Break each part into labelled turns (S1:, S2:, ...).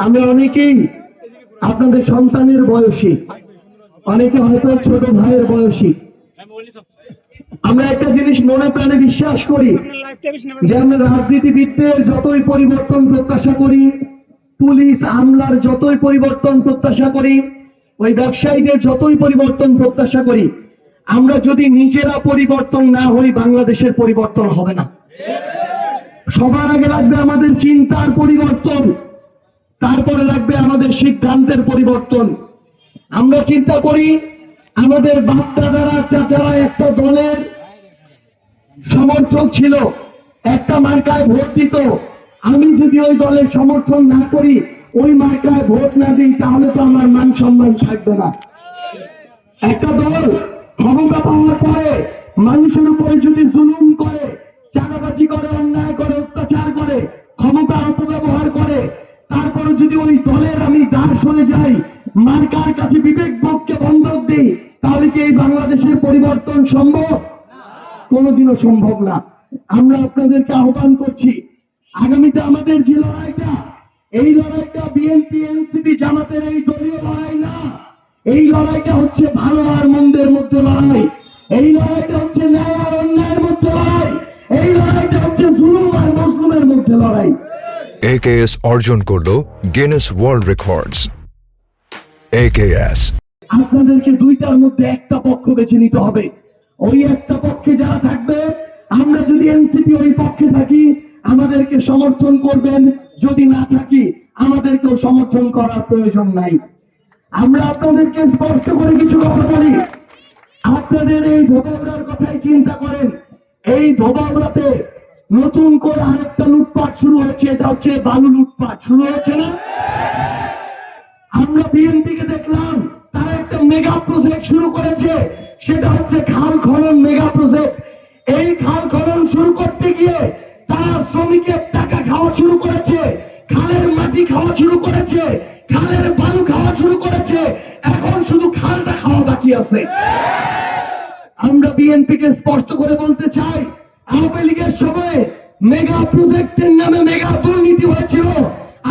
S1: আমরা অনেকেই আপনাদের সন্তানের বয়সী, অনেকে হয়তো ছোট ভাইয়ের বয়সী। আমরা একটা জিনিস মনে প্রাণে বিশ্বাস করি যে আমরা রাজনীতিবিদদের যতই পরিবর্তন প্রত্যাশা করি, পুলিশ আমলার যতই পরিবর্তন প্রত্যাশা করি, ওই ব্যবসায়ীদের যতই পরিবর্তন প্রত্যাশা করি, আমরা যদি নিজেরা পরিবর্তন না হই বাংলাদেশের পরিবর্তন হবে না। সবার আগে লাগবে আমাদের চিন্তার পরিবর্তন, তারপরে লাগবে আমাদের সিদ্ধান্তের পরিবর্তন। আমরা চিন্তা করি আমাদের বাপ দাদারা চাচারা একটা দলের সমর্থক ছিল, একটা মার্কায় ভোট দিত। আমি যদি ওই দলের সমর্থন না করি, ওই মার্কায় ভোট না দিই, তাহলে তো আমার মান সম্মান থাকবে না। একটা দল ক্ষমতা পাওয়ার পরে মানুষের উপরে যদি জুলুম করে, চাঁদাবাজি করে, অন্যায় করে, অত্যাচার করে, ক্ষমতার অপব্যবহার করে, তারপরে যদি ওই দলের আমি দাস হয়ে যাই, মার্কার কাছে বিবেক বোধকে বন্ধক দিই, তাহলে কি এই বাংলাদেশের পরিবর্তন সম্ভব? কোনোদিনও সম্ভব না। আমরা আপনাদেরকে আহ্বান করছি, আগামীতে আমাদের যে লড়াইটা, এই লড়াইটা বিএনপি এনসিপি জামাতের এই দলীয় লড়াই না। এই লড়াইটা হচ্ছে ভালো আর মন্দের মধ্যে লড়াই। এই লড়াইটা হচ্ছে ন্যায় আর অন্যায়ের মধ্যে লড়াই। এই লড়াইটা হচ্ছে জুলুম আর মজলুমের মধ্যে লড়াই।
S2: AKS অর্জন করলো গিনেস ওয়ার্ল্ড রেকর্ডস। AKS
S1: আপনাদেরকে দুইটার মধ্যে একটা পক্ষ বেছে নিতে হবে। ওই একটা পক্ষে যারা থাকবে, আমরা যদি এনসিপি ওই পক্ষে থাকি, আমাদেরকে সমর্থন করবেন। যদি না থাকি, আমাদেরকেও সমর্থন করার প্রয়োজন নাই। আমরা আপনাদেরকে স্পষ্ট করে কিছু কথা বলি। আপনাদের এই ধোবাউড়ার কথাই চিন্তা করেন। এই ধোবাউড়াতে নতুন করে আরেকটা লুটপাট শুরু হয়েছে, এটা হচ্ছে বালু লুটপাট শুরু হয়েছে না? আমরা বিএনপিকে দেখলাম তারা একটা মেগা প্রজেক্ট শুরু করেছে, সেটা হচ্ছে খাল খনন মেগা প্রজেক্ট। এই খাল খনন শুরু করতে গিয়ে তারা শ্রমিকের টাকা খাওয়া শুরু করেছে, খালের মাটি খাওয়া শুরু করেছে, খালের বালু খাওয়া শুরু করেছে। এখন শুধু খালটা খাওয়া বাকি আছে। আমরা বিএনপিকে স্পষ্ট করে বলতে চাই, আওয়ামী লীগের সময় মেগা প্রজেক্টের নামে মেগা দুর্নীতি হয়েছিল।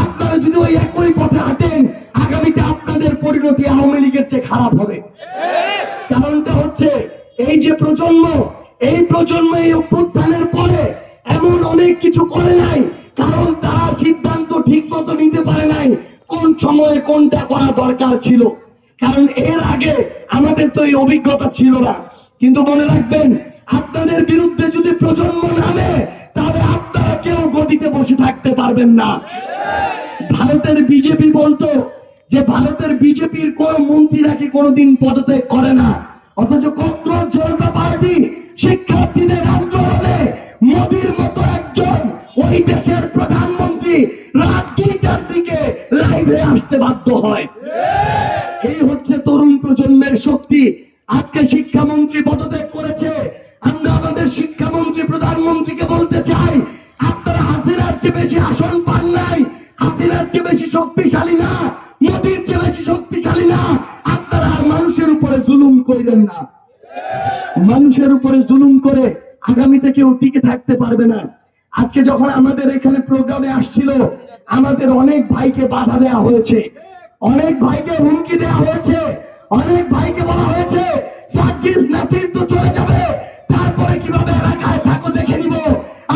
S1: আপনারা যদি ওই একই পথে হাঁটেন, আগামীতে আপনাদের পরিণতি আওয়ামী লীগের চেয়ে খারাপ হবে। কারণটা হচ্ছে এই যে প্রজন্ম, এই প্রজন্ম এই অভ্যুত্থানের পরে এমন অনেক কিছু করে নাই, কারণ তারা সিদ্ধান্ত ঠিক মতো নিতে পারে নাই কোন সময়ে কোনটা করা দরকার ছিল। কারণ এর আগে আমাদের তো এই অভিজ্ঞতা ছিল না। কিন্তু মনে রাখবেন, আপনাদের বিরুদ্ধে যদি প্রজন্ম নামে, তাহলে আপনারা কেউ গদিতে বসে থাকতে পারবেন না। ভারতের বিজেপি বলতো যে ভারতের বিজেপির কোন মন্ত্রী নাকি কোনোদিন পদত্যাগ করে না, অথচ ককরোচ জনতা পার্টি শিক্ষার্থীদের আন্দোলনে মোদির মতো একজন ওই দেশের প্রধানমন্ত্রী রাত 2টার দিকে লাইভে আসতে বাধ্য হয়। এই হচ্ছে তরুণ প্রজন্মের শক্তি। আজকে শিক্ষামন্ত্রী পদত্যাগ করেছে। আমরা আমাদের শিক্ষামন্ত্রী প্রধানমন্ত্রীকে বলতে চাই, আপনারা হাসিনার চেয়ে বেশি আসন পান নাই, হাসিনার চেয়ে বেশি শক্তিশালী না, মোদির চেয়ে বেশি শক্তিশালী না। আপনারা আর মানুষের উপরে জুলুম করেন না। মানুষের উপরে জুলুম করে আগামীতে কেউ টিকে থাকতে পারবে না। আজকে যখন আমাদের এখানে প্রোগ্রামে আসছিল, আমাদের অনেক ভাইকে বাধা দেওয়া হয়েছে, অনেক ভাইকে হুমকি দেওয়া হয়েছে, অনেক ভাইকে বলা হয়েছে সার্জিস নাসির তো চলে যাবে, তারপরে কিভাবে এলাকায় থাকো দেখে নিব।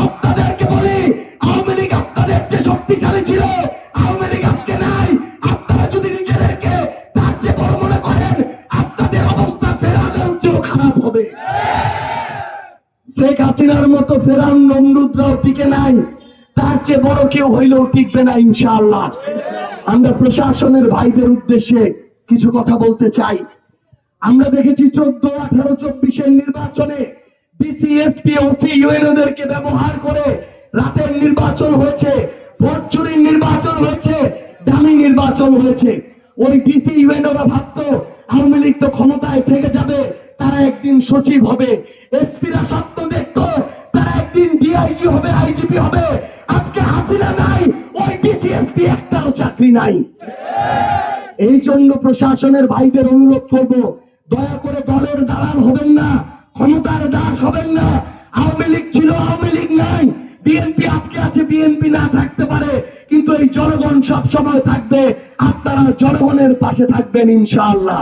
S1: আপনাদেরকে বলি, আওয়ামী লীগ আপনাদের যে শক্তিশালী ছিল, আওয়ামী লীগ আজকে নাই। আপনারা যদি নিজেদেরকে তার চেয়ে বড় মনে করেন, আপনাদের অবস্থা ফেরালেও চেয়েও খারাপ হবে। শেখ হাসিনার মতো ফেরাউন নমরুদরাও টিকে নাই, তার চেয়ে বড় কেউ হইলেও টিকবে না ইনশাআল্লাহ। আমরা প্রশাসনের ভাইদের উদ্দেশ্যে কিছু কথা বলতে চাই। আমরা দেখেছি 14, 18, 24-এর নির্বাচনে ডিসি, এসপি, ওসি, ইউএনওদেরকে ব্যবহার করে রাতের নির্বাচন হয়েছে, ভোট চুরির নির্বাচন হয়েছে, দামি নির্বাচন হয়েছে। ওই ডিসি, ইউএনওরা ভাবতো আওয়ামী লীগ তো ক্ষমতায় থেকে যাবে, তারা একদিন সচিব হবে। এসপিরা স্বপ্ন দেখতো তারা একদিন ডিআইজি হবে, আইজিপি হবে। আজকে হাসিনা নাই, ওই ডিসি, এসপি একটাও চাকরি নাই। এই জন্য প্রশাসনের ভাইদের অনুরোধ করব, দয়া করে দলের দালাল হবেন না, ক্ষমতার দাস হবেন না। আওয়ামী লীগ ছিল, আওয়ামী লীগ নাই। বিএনপি আজকে আছে, বিএনপি না থাকতে পারে, কিন্তু এই জনগণ সব সময় থাকবে, আপনারা জনগণের পাশে থাকবেন ইনশাআল্লাহ।